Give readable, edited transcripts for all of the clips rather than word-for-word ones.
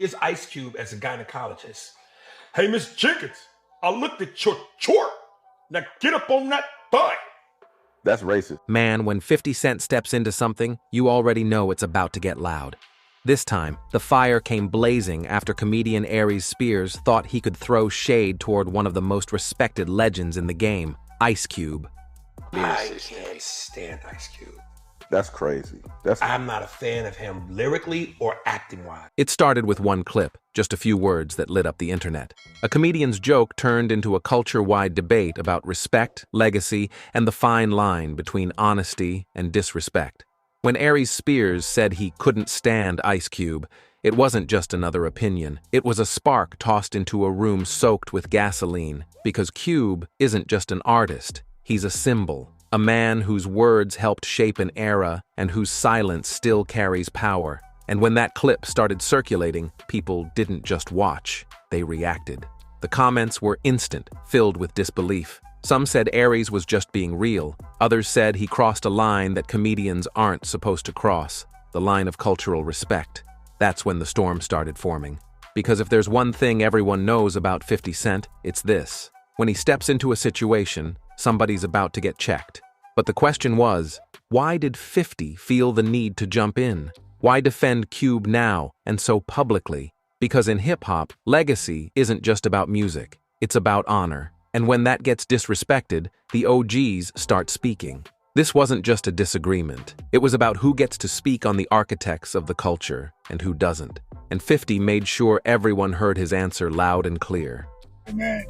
Is Ice Cube as a gynecologist? Hey, Miss Jenkins, I looked at your chart. Now get up on that thigh. That's racist. Man, when 50 Cent steps into something, you already know it's about to get loud. This time, the fire came blazing after comedian Aries Spears thought he could throw shade toward one of the most respected legends in the game, Ice Cube. I can't stand Ice Cube. That's crazy. I'm not a fan of him lyrically or acting-wise. It started with one clip, just a few words that lit up the internet. A comedian's joke turned into a culture-wide debate about respect, legacy, and the fine line between honesty and disrespect. When Aries Spears said he couldn't stand Ice Cube, it wasn't just another opinion. It was a spark tossed into a room soaked with gasoline, because Cube isn't just an artist, he's a symbol. A man whose words helped shape an era and whose silence still carries power. And when that clip started circulating, people didn't just watch, they reacted. The comments were instant, filled with disbelief. Some said Aries was just being real. Others said he crossed a line that comedians aren't supposed to cross, the line of cultural respect. That's when the storm started forming. Because if there's one thing everyone knows about 50 Cent, it's this. When he steps into a situation, somebody's about to get checked. But the question was, why did 50 feel the need to jump in? Why defend Cube now, and so publicly? Because in hip-hop, legacy isn't just about music, it's about honor. And when that gets disrespected, the OGs start speaking. This wasn't just a disagreement. It was about who gets to speak on the architects of the culture, and who doesn't. And 50 made sure everyone heard his answer loud and clear. Man,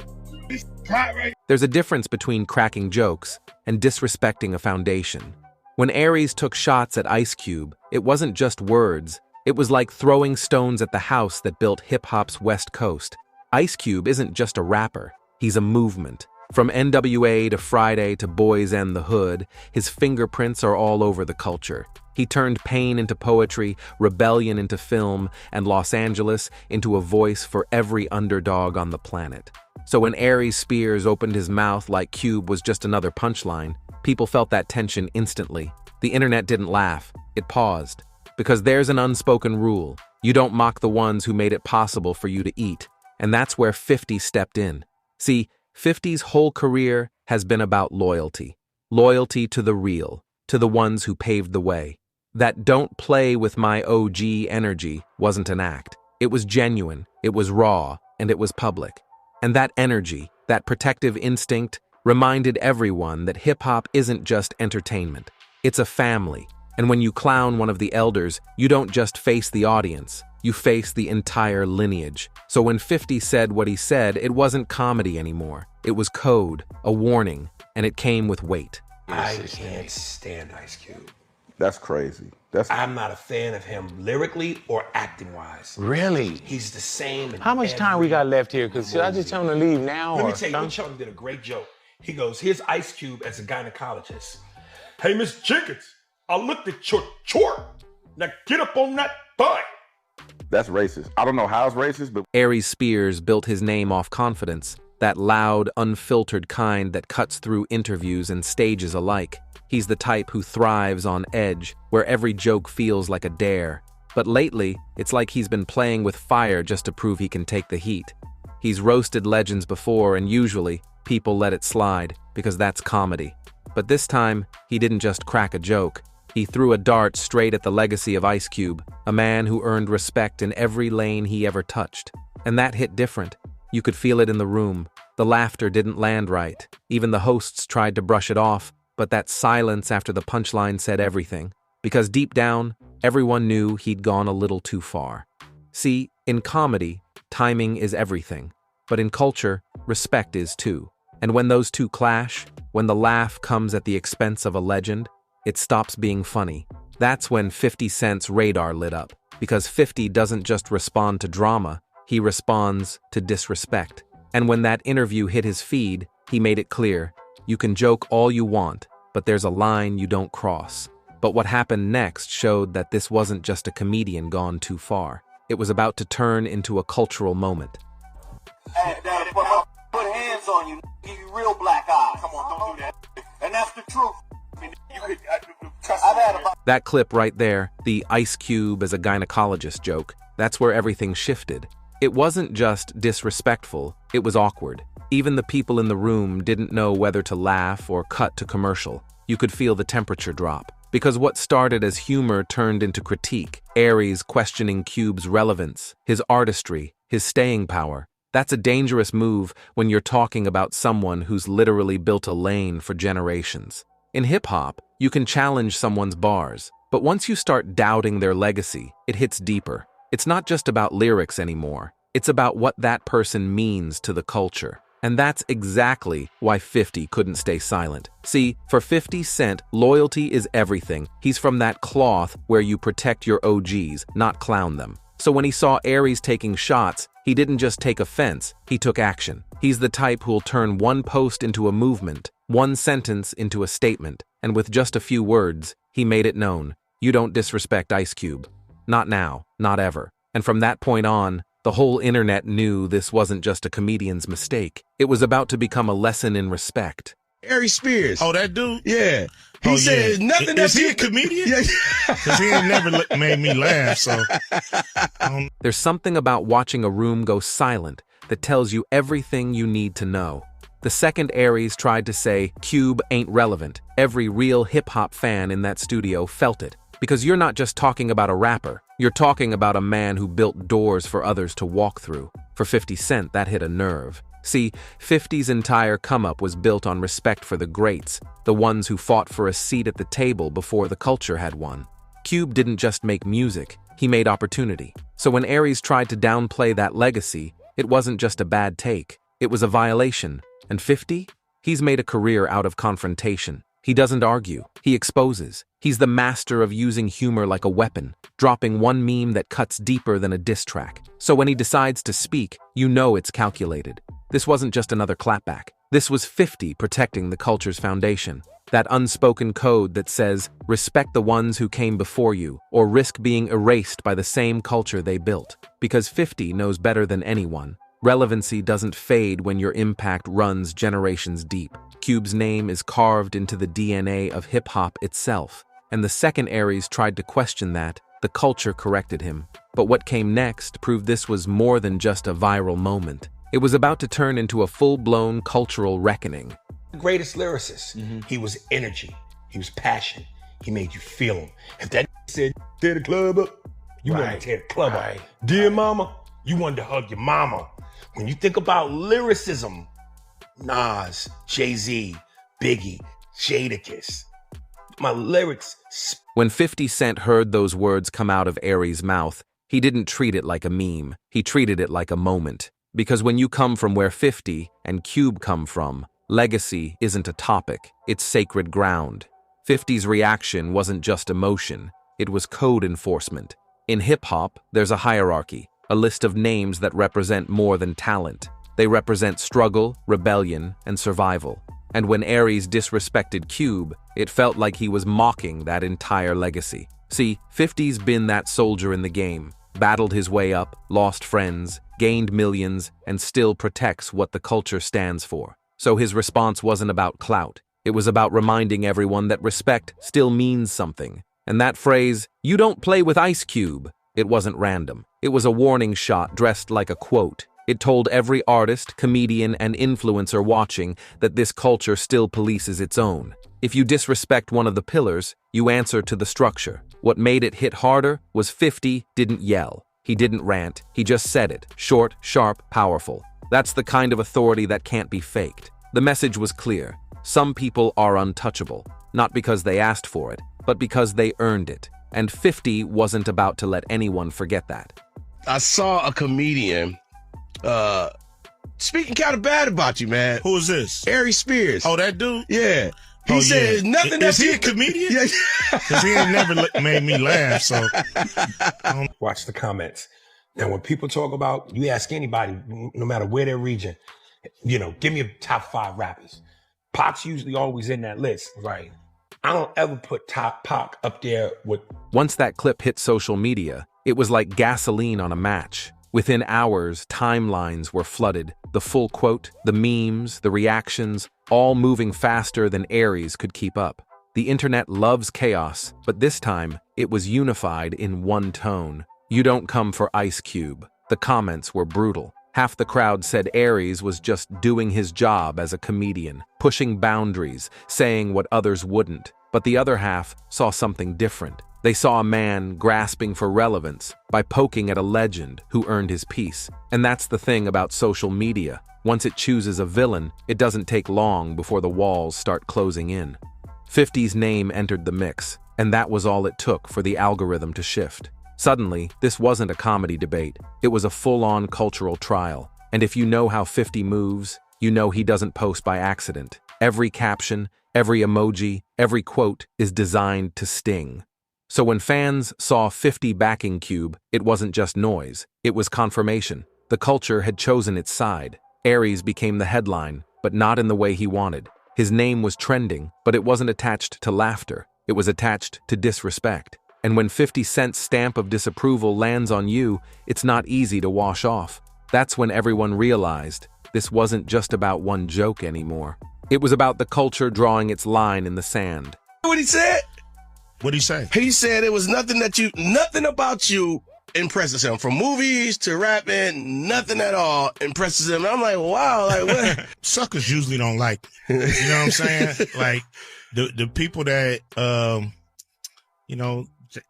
There's a difference between cracking jokes and disrespecting a foundation. When Aries took shots at Ice Cube, it wasn't just words. It was like throwing stones at the house that built hip-hop's West Coast. Ice Cube isn't just a rapper, he's a movement. From NWA to Friday to Boys and the Hood, his fingerprints are all over the culture. He turned pain into poetry, rebellion into film, and Los Angeles into a voice for every underdog on the planet. So when Aries Spears opened his mouth like Cube was just another punchline, people felt that tension instantly. The internet didn't laugh, it paused. Because there's an unspoken rule. You don't mock the ones who made it possible for you to eat. And that's where 50 stepped in. See, 50's whole career has been about loyalty. Loyalty to the real, to the ones who paved the way. That "don't play with my OG energy" wasn't an act. It was genuine, it was raw, and it was public. And that energy, that protective instinct, reminded everyone that hip-hop isn't just entertainment. It's a family. And when you clown one of the elders, you don't just face the audience, you face the entire lineage. So when 50 said what he said, it wasn't comedy anymore. It was code, a warning, and it came with weight. I can't stand Ice Cube. That's crazy. I'm not a fan of him lyrically or acting-wise. really? He's the same in How much time we got left here? Because should I just tell him to leave now? Let me or tell you, Chunk did a great joke. He goes, here's Ice Cube as a gynecologist. Hey, Miss Jenkins, I looked at your chart. Now get up on that thigh. That's racist. I don't know how it's racist, but Aries Spears built his name off confidence, that loud, unfiltered kind that cuts through interviews and stages alike. He's the type who thrives on edge, where every joke feels like a dare. But lately, it's like he's been playing with fire just to prove he can take the heat. He's roasted legends before, and usually, people let it slide, because that's comedy. But this time, he didn't just crack a joke. He threw a dart straight at the legacy of Ice Cube, a man who earned respect in every lane he ever touched. And that hit different. You could feel it in the room. The laughter didn't land right. Even the hosts tried to brush it off, but that silence after the punchline said everything. Because deep down, everyone knew he'd gone a little too far. See, in comedy, timing is everything. But in culture, respect is too. And when those two clash, when the laugh comes at the expense of a legend, it stops being funny. That's when 50 Cent's radar lit up. Because 50 doesn't just respond to drama, he responds to disrespect. And when that interview hit his feed, he made it clear, you can joke all you want, but there's a line you don't cross. But what happened next showed that this wasn't just a comedian gone too far. It was about to turn into a cultural moment. Hey, Daddy, put hands on you, give you real black eyes. Come on, don't do that. And that's the truth. I mean, you could, I've had about... That clip right there, the Ice Cube as a gynecologist joke, that's where everything shifted. It wasn't just disrespectful, it was awkward. Even the people in the room didn't know whether to laugh or cut to commercial. You could feel the temperature drop. Because what started as humor turned into critique. Aries questioning Cube's relevance, his artistry, his staying power. That's a dangerous move when you're talking about someone who's literally built a lane for generations. In hip-hop, you can challenge someone's bars, but once you start doubting their legacy, it hits deeper. It's not just about lyrics anymore. It's about what that person means to the culture. And that's exactly why 50 couldn't stay silent. See, for 50 Cent, loyalty is everything. He's from that cloth where you protect your OGs, not clown them. So when he saw Aries taking shots, he didn't just take offense, he took action. He's the type who'll turn one post into a movement, one sentence into a statement, and with just a few words, he made it known. You don't disrespect Ice Cube. Not now, not ever. And from that point on, the whole internet knew this wasn't just a comedian's mistake. It was about to become a lesson in respect. Aries Spears. Oh, that dude? Yeah. He said nothing else. Is he a comedian? Yeah. Because he ain't never made me laugh, so. There's something about watching a room go silent that tells you everything you need to know. The second Aries tried to say, Cube ain't relevant, every real hip-hop fan in that studio felt it. Because you're not just talking about a rapper, you're talking about a man who built doors for others to walk through. For 50 Cent, that hit a nerve. See, 50's entire come-up was built on respect for the greats, the ones who fought for a seat at the table before the culture had one. Cube didn't just make music, he made opportunity. So when Aries tried to downplay that legacy, it wasn't just a bad take, it was a violation. And 50? He's made a career out of confrontation. He doesn't argue, he exposes. He's the master of using humor like a weapon, dropping one meme that cuts deeper than a diss track. So when he decides to speak, you know it's calculated. This wasn't just another clapback. This was 50 protecting the culture's foundation. That unspoken code that says, respect the ones who came before you, or risk being erased by the same culture they built. Because 50 knows better than anyone. Relevancy doesn't fade when your impact runs generations deep. Cube's name is carved into the DNA of hip-hop itself. And the second Aries tried to question that, the culture corrected him. But what came next proved this was more than just a viral moment. It was about to turn into a full-blown cultural reckoning. The greatest lyricist. He was energy. He was passion. He made you feel him. If that said, tear the club up, you wanted to tear the club up. Dear mama, you wanted to hug your mama. When you think about lyricism, Nas, Jay-Z, Biggie, Jadakiss, my lyrics. When 50 Cent heard those words come out of Aries' mouth, he didn't treat it like a meme. He treated it like a moment. Because when you come from where 50 and Cube come from, legacy isn't a topic, it's sacred ground. 50's reaction wasn't just emotion, it was code enforcement. In hip-hop, there's a hierarchy, a list of names that represent more than talent. They represent struggle, rebellion, and survival. And when Aries disrespected Cube, it felt like he was mocking that entire legacy. See, 50's been that soldier in the game, battled his way up, lost friends, gained millions, and still protects what the culture stands for. So his response wasn't about clout. It was about reminding everyone that respect still means something. And that phrase, "You don't play with Ice Cube," it wasn't random. It was a warning shot dressed like a quote. It told every artist, comedian, and influencer watching that this culture still polices its own. If you disrespect one of the pillars, you answer to the structure. What made it hit harder was 50 didn't yell. He didn't rant. He just said it. Short, sharp, powerful. That's the kind of authority that can't be faked. The message was clear. Some people are untouchable, not because they asked for it, but because they earned it. And 50 wasn't about to let anyone forget that. I saw a comedian speaking kind of bad about you, man. Who is this? Aries Spears. Oh, that dude? Yeah. He said nothing else. Is he a comedian? Yeah. Because he ain't never made me laugh, so. Watch the comments. Now, when people talk about, you ask anybody, no matter where their region, give me a top 5 rappers. Pac's usually always in that list. Right. I don't ever put Pac up there with. Once that clip hit social media, it was like gasoline on a match. Within hours, timelines were flooded. The full quote, the memes, the reactions, all moving faster than Aries could keep up. The internet loves chaos, but this time, it was unified in one tone. "You don't come for Ice Cube." The comments were brutal. Half the crowd said Aries was just doing his job as a comedian, pushing boundaries, saying what others wouldn't. But the other half saw something different. They saw a man grasping for relevance by poking at a legend who earned his piece. And that's the thing about social media. Once it chooses a villain, it doesn't take long before the walls start closing in. 50's name entered the mix, and that was all it took for the algorithm to shift. Suddenly, this wasn't a comedy debate. It was a full-on cultural trial. And if you know how 50 moves, you know he doesn't post by accident. Every caption, every emoji, every quote is designed to sting. So when fans saw 50 backing Cube, it wasn't just noise. It was confirmation. The culture had chosen its side. Aries became the headline, but not in the way he wanted. His name was trending, but it wasn't attached to laughter. It was attached to disrespect. And when 50 Cent's stamp of disapproval lands on you, it's not easy to wash off. That's when everyone realized this wasn't just about one joke anymore. It was about the culture drawing its line in the sand. What he said? What'd he say? He said it was nothing about you impresses him. From movies to rapping, nothing at all impresses him. And I'm like, wow, like what? Suckers usually don't like me. You know what I'm saying? Like the people that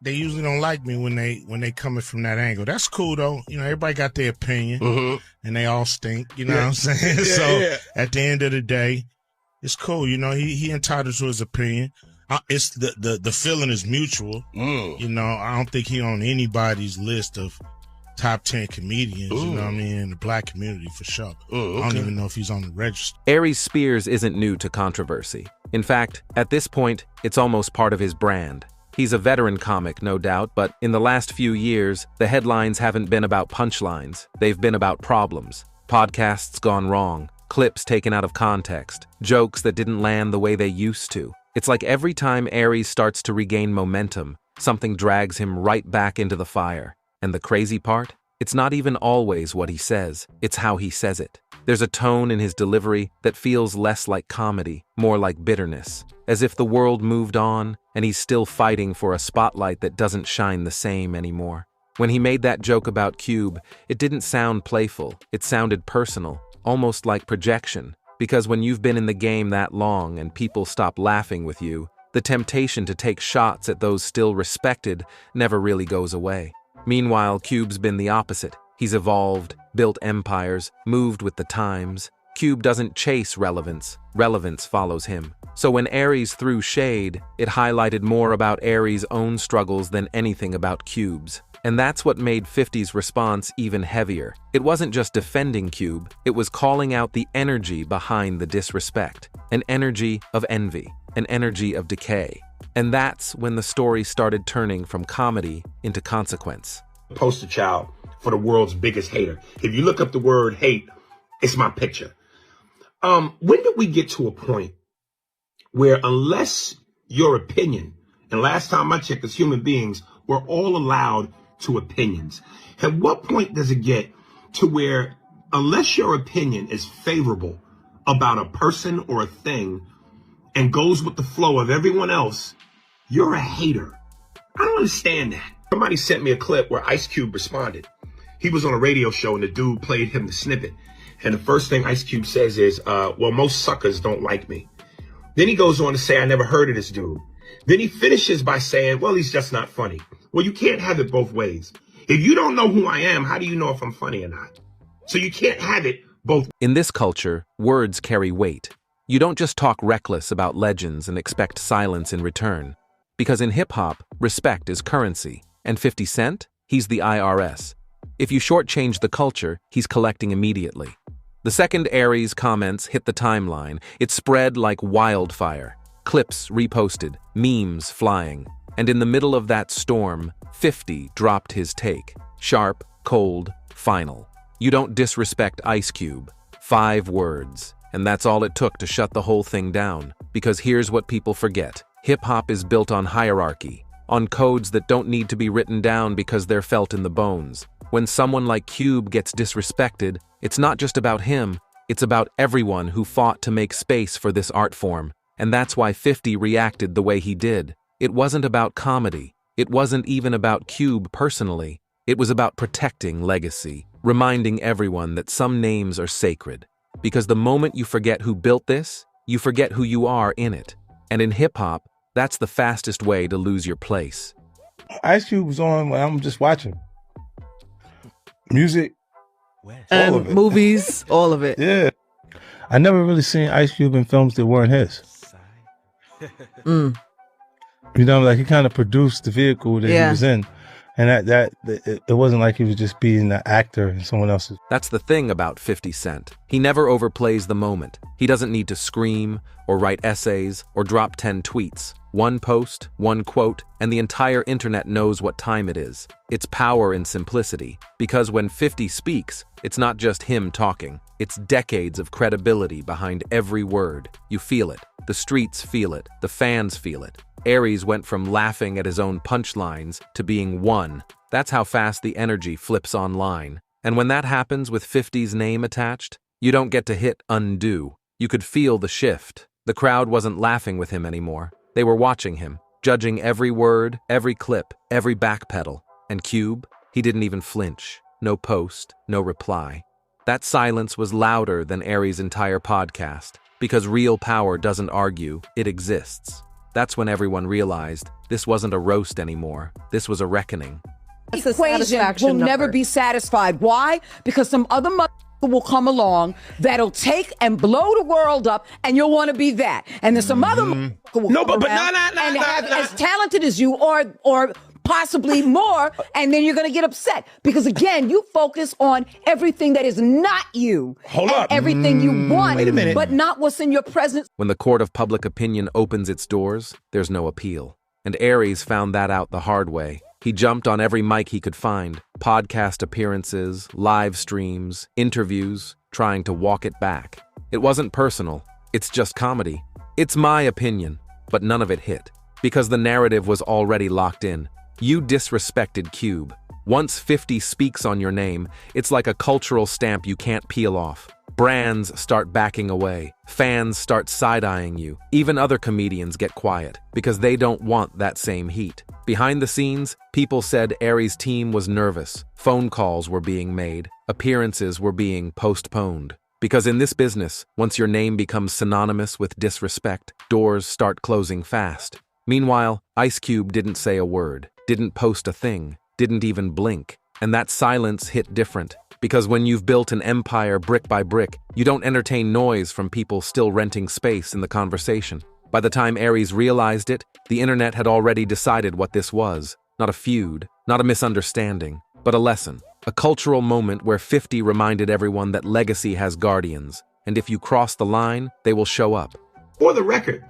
they usually don't like me when they coming from that angle. That's cool though. You know, everybody got their opinion and they all stink. You know what I'm saying? At the end of the day, it's cool. You know, he entitled to his opinion. It's the feeling is mutual. You know, I don't think he on anybody's list of top 10 comedians, you know what I mean, in the black community for sure. I don't even know if he's on the register. Aries Spears isn't new to controversy. In fact, at this point, it's almost part of his brand. He's a veteran comic, no doubt, but in the last few years, the headlines haven't been about punchlines. They've been about problems. Podcasts gone wrong, clips taken out of context, jokes that didn't land the way they used to. It's like every time Aries starts to regain momentum, something drags him right back into the fire. And the crazy part? It's not even always what he says, it's how he says it. There's a tone in his delivery that feels less like comedy, more like bitterness, as if the world moved on and he's still fighting for a spotlight that doesn't shine the same anymore. When he made that joke about Cube, it didn't sound playful, it sounded personal, almost like projection. Because when you've been in the game that long and people stop laughing with you, the temptation to take shots at those still respected never really goes away. Meanwhile, Cube's been the opposite. He's evolved, built empires, moved with the times. Cube doesn't chase relevance. Relevance follows him. So when Aries threw shade, it highlighted more about Aries' own struggles than anything about Cube's. And that's what made 50's response even heavier. It wasn't just defending Cube, it was calling out the energy behind the disrespect. An energy of envy, an energy of decay. And that's when the story started turning from comedy into consequence. Poster child for the world's biggest hater. If you look up the word hate, it's my picture. When did we get to a point where unless your opinion, and last time I checked as human beings, we're all allowed to opinions. At what point does it get to where unless your opinion is favorable about a person or a thing and goes with the flow of everyone else, you're a hater? I don't understand that. Somebody sent me a clip where Ice Cube responded. He was on a radio show and the dude played him the snippet. And the first thing Ice Cube says is, well, most suckers don't like me. Then he goes on to say, I never heard of this dude. Then he finishes by saying, well, he's just not funny. Well, you can't have it both ways. If you don't know who I am, how do you know if I'm funny or not? So you can't have it both. In this culture, words carry weight. You don't just talk reckless about legends and expect silence in return. Because in hip-hop, respect is currency. And 50 Cent? He's the IRS. If you shortchange the culture, he's collecting immediately. The second Aries comments hit the timeline. It spread like wildfire. Clips reposted, memes flying. And in the middle of that storm, 50 dropped his take. Sharp, cold, final. You don't disrespect Ice Cube. 5 words. And that's all it took to shut the whole thing down. Because here's what people forget. Hip-hop is built on hierarchy, on codes that don't need to be written down because they're felt in the bones. When someone like Cube gets disrespected, it's not just about him, it's about everyone who fought to make space for this art form. And that's why 50 reacted the way he did. It wasn't about comedy. It wasn't even about Cube personally. It was about protecting legacy, reminding everyone that some names are sacred. Because the moment you forget who built this, you forget who you are in it. And in hip-hop, that's the fastest way to lose your place. Ice Cube was on when I'm just watching. Music, and all of it. Movies, all of it. Yeah. I never really seen Ice Cube in films that weren't his. You know, like he kind of produced the vehicle that he was in. And it wasn't like he was just being an actor in someone else's. That's the thing about 50 Cent. He never overplays the moment. He doesn't need to scream or write essays or drop 10 tweets. One post, one quote, and the entire internet knows what time it is. It's power in simplicity. Because when 50 speaks, it's not just him talking. It's decades of credibility behind every word. You feel it. The streets feel it. The fans feel it. Aries went from laughing at his own punchlines to being one. That's how fast the energy flips online. And when that happens with 50's name attached, you don't get to hit undo. You could feel the shift. The crowd wasn't laughing with him anymore. They were watching him, judging every word, every clip, every backpedal. And Cube, he didn't even flinch. No post, no reply. That silence was louder than Aries' entire podcast, because real power doesn't argue, it exists. That's when everyone realized this wasn't a roast anymore. This was a reckoning. The equation will never be satisfied. Why? Because some other motherfucker will come along that'll take and blow the world up, and you'll want to be that. And then some other motherfucker will come around and have as talented as you or possibly more, and then you're going to get upset. Because again, you focus on everything that is not you. Hold up. Everything you want, Wait a minute. but not what's in your presence. When the court of public opinion opens its doors, there's no appeal. And Aries found that out the hard way. He jumped on every mic he could find, podcast appearances, live streams, interviews, trying to walk it back. It wasn't personal. It's just comedy. It's my opinion, but none of it hit. Because the narrative was already locked in. You disrespected Cube. Once 50 speaks on your name, it's like a cultural stamp you can't peel off. Brands start backing away. Fans start side-eyeing you. Even other comedians get quiet because they don't want that same heat. Behind the scenes, people said Aries' team was nervous. Phone calls were being made. Appearances were being postponed. Because in this business, once your name becomes synonymous with disrespect, doors start closing fast. Meanwhile, Ice Cube didn't say a word, didn't post a thing, didn't even blink. And that silence hit different. Because when you've built an empire brick by brick, you don't entertain noise from people still renting space in the conversation. By the time Aries realized it, the internet had already decided what this was. Not a feud, not a misunderstanding, but a lesson. A cultural moment where 50 reminded everyone that legacy has guardians. And if you cross the line, they will show up. For the record,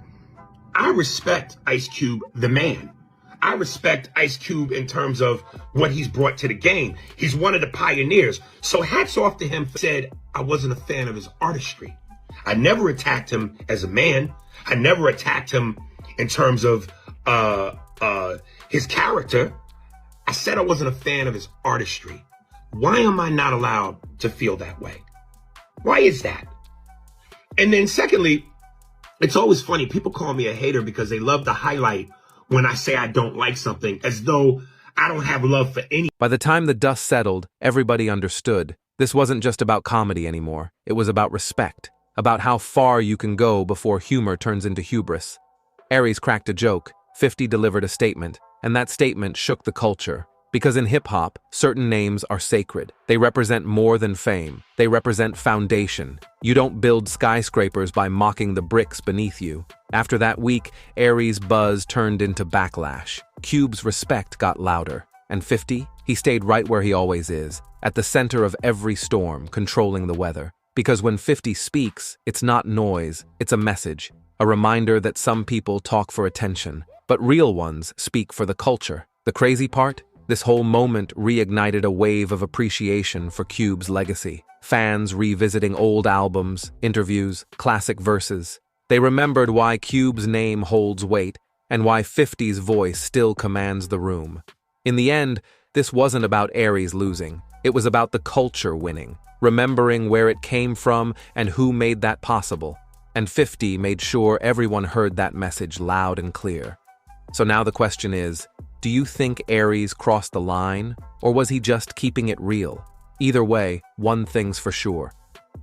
I respect Ice Cube, the man. I respect Ice Cube in terms of what he's brought to the game. He's one of the pioneers. So hats off to him. Said I wasn't a fan of his artistry. I never attacked him as a man. I never attacked him in terms of his character. I said I wasn't a fan of his artistry. Why am I not allowed to feel that way? Why is that? And then secondly, it's always funny. People call me a hater because they love to highlight when I say I don't like something, as though I don't have love for any. By the time the dust settled, everybody understood. This wasn't just about comedy anymore. It was about respect, about how far you can go before humor turns into hubris. Aries cracked a joke, 50 delivered a statement, and that statement shook the culture. Because in hip-hop, certain names are sacred. They represent more than fame. They represent foundation. You don't build skyscrapers by mocking the bricks beneath you. After that week, Aries' buzz turned into backlash. Cube's respect got louder. And 50, he stayed right where he always is, at the center of every storm, controlling the weather. Because when 50 speaks, it's not noise, it's a message. A reminder that some people talk for attention, but real ones speak for the culture. The crazy part? This whole moment reignited a wave of appreciation for Cube's legacy. Fans revisiting old albums, interviews, classic verses. They remembered why Cube's name holds weight and why 50's voice still commands the room. In the end, this wasn't about Aries losing. It was about the culture winning, remembering where it came from and who made that possible. And 50 made sure everyone heard that message loud and clear. So now the question is, Do you think Aries crossed the line, or was he just keeping it real? Either way, one thing's for sure.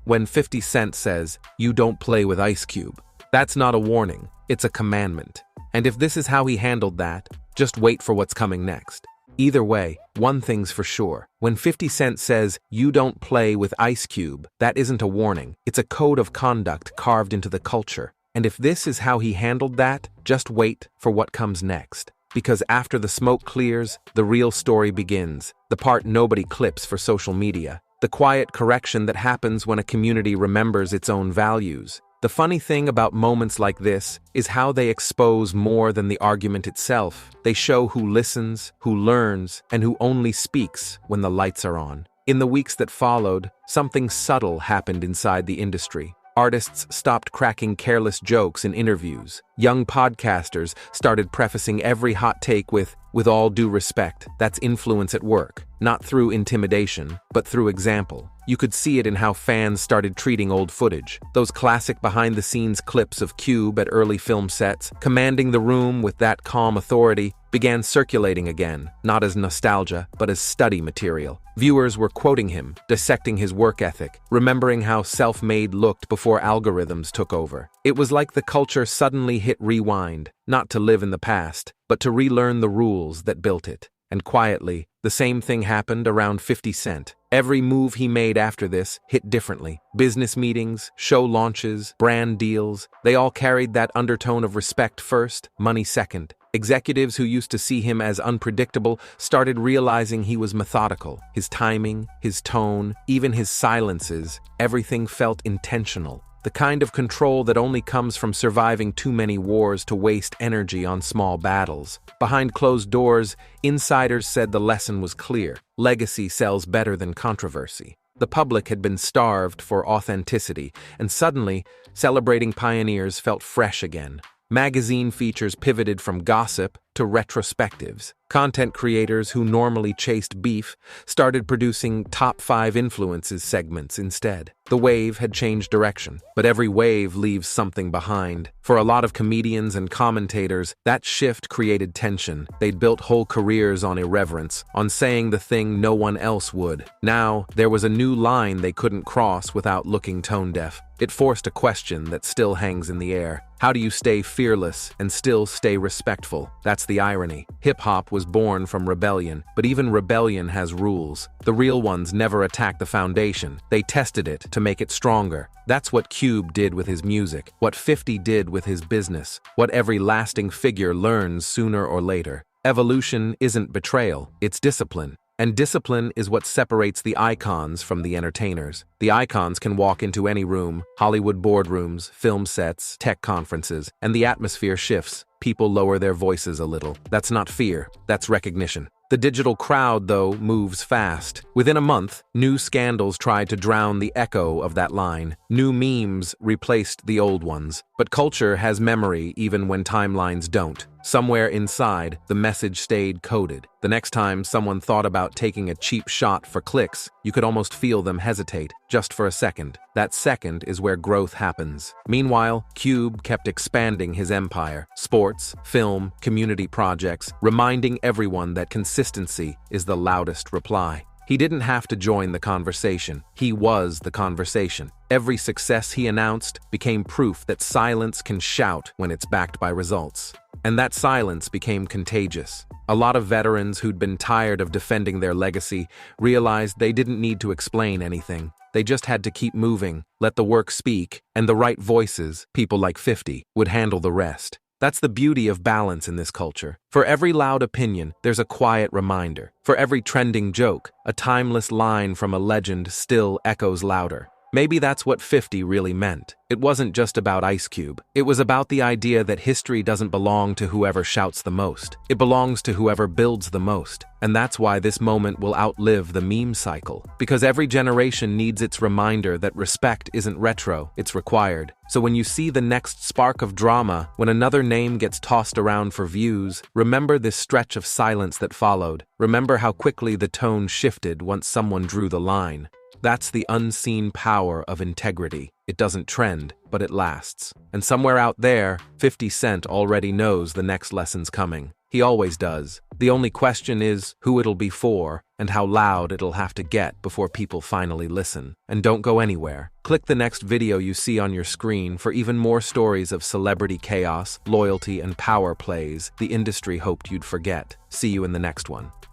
When 50 Cent says, "You don't play with Ice Cube," that's not a warning, it's a commandment. And if this is how he handled that, just wait for what's coming next. Either way, one thing's for sure. When 50 Cent says, "You don't play with Ice Cube," that isn't a warning, it's a code of conduct carved into the culture. And if this is how he handled that, just wait for what comes next. Because after the smoke clears, the real story begins, the part nobody clips for social media. The quiet correction that happens when a community remembers its own values. The funny thing about moments like this is how they expose more than the argument itself. They show who listens, who learns, and who only speaks when the lights are on. In the weeks that followed, something subtle happened inside the industry. Artists stopped cracking careless jokes in interviews. Young podcasters started prefacing every hot take with all due respect, that's influence at work, not through intimidation, but through example. You could see it in how fans started treating old footage. Those classic behind-the-scenes clips of Cube at early film sets, commanding the room with that calm authority, began circulating again, not as nostalgia, but as study material. Viewers were quoting him, dissecting his work ethic, remembering how self-made looked before algorithms took over. It was like the culture suddenly hit rewind, not to live in the past, but to relearn the rules that built it. And quietly, the same thing happened around 50 Cent. Every move he made after this hit differently. Business meetings, show launches, brand deals, they all carried that undertone of respect first, money second. Executives who used to see him as unpredictable started realizing he was methodical. His timing, his tone, even his silences, everything felt intentional. The kind of control that only comes from surviving too many wars to waste energy on small battles. Behind closed doors, insiders said the lesson was clear. Legacy sells better than controversy. The public had been starved for authenticity, and suddenly, celebrating pioneers felt fresh again. Magazine features pivoted from gossip to retrospectives. Content creators who normally chased beef started producing top 5 influences segments instead. The wave had changed direction, but every wave leaves something behind. For a lot of comedians and commentators, that shift created tension. They'd built whole careers on irreverence, on saying the thing no one else would. Now, there was a new line they couldn't cross without looking tone-deaf. It forced a question that still hangs in the air. How do you stay fearless and still stay respectful? That's the irony. Hip-hop was born from rebellion, but even rebellion has rules. The real ones never attack the foundation. They tested it to make it stronger. That's what Cube did with his music, what 50 did with his business, what every lasting figure learns sooner or later. Evolution isn't betrayal, it's discipline. And discipline is what separates the icons from the entertainers. The icons can walk into any room, Hollywood boardrooms, film sets, tech conferences, and the atmosphere shifts. People lower their voices a little. That's not fear, that's recognition. The digital crowd, though, moves fast. Within a month, new scandals tried to drown the echo of that line. New memes replaced the old ones. But culture has memory even when timelines don't. Somewhere inside, the message stayed coded. The next time someone thought about taking a cheap shot for clicks, you could almost feel them hesitate, just for a second. That second is where growth happens. Meanwhile, Cube kept expanding his empire. Sports, film, community projects, reminding everyone that consistency is the loudest reply. He didn't have to join the conversation. He was the conversation. Every success he announced became proof that silence can shout when it's backed by results. And that silence became contagious. A lot of veterans who'd been tired of defending their legacy realized they didn't need to explain anything. They just had to keep moving, let the work speak, and the right voices, people like 50, would handle the rest. That's the beauty of balance in this culture. For every loud opinion, there's a quiet reminder. For every trending joke, a timeless line from a legend still echoes louder. Maybe that's what 50 really meant. It wasn't just about Ice Cube. It was about the idea that history doesn't belong to whoever shouts the most. It belongs to whoever builds the most. And that's why this moment will outlive the meme cycle. Because every generation needs its reminder that respect isn't retro, it's required. So when you see the next spark of drama, when another name gets tossed around for views, remember this stretch of silence that followed. Remember how quickly the tone shifted once someone drew the line. That's the unseen power of integrity. It doesn't trend, but it lasts. And somewhere out there, 50 Cent already knows the next lesson's coming. He always does. The only question is who it'll be for and how loud it'll have to get before people finally listen. And don't go anywhere. Click the next video you see on your screen for even more stories of celebrity chaos, loyalty, and power plays the industry hoped you'd forget. See you in the next one.